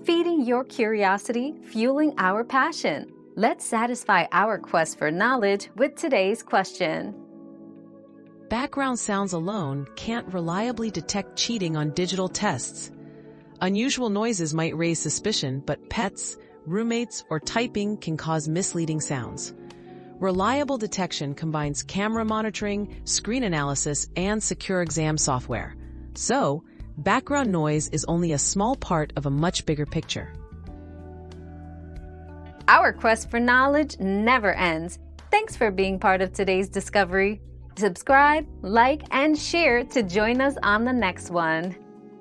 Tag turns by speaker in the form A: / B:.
A: feeding your curiosity, fueling our passion. Let's satisfy our quest for knowledge with today's question.
B: Background sounds alone can't reliably detect cheating on digital tests. Unusual noises might raise suspicion, but pets, roommates, or typing can cause misleading sounds. Reliable detection combines camera monitoring, screen analysis, and secure exam software. So, background noise is only a small part of a much bigger picture.
A: Our quest for knowledge never ends. Thanks for being part of today's discovery. Subscribe, like, and share to join us on the next one.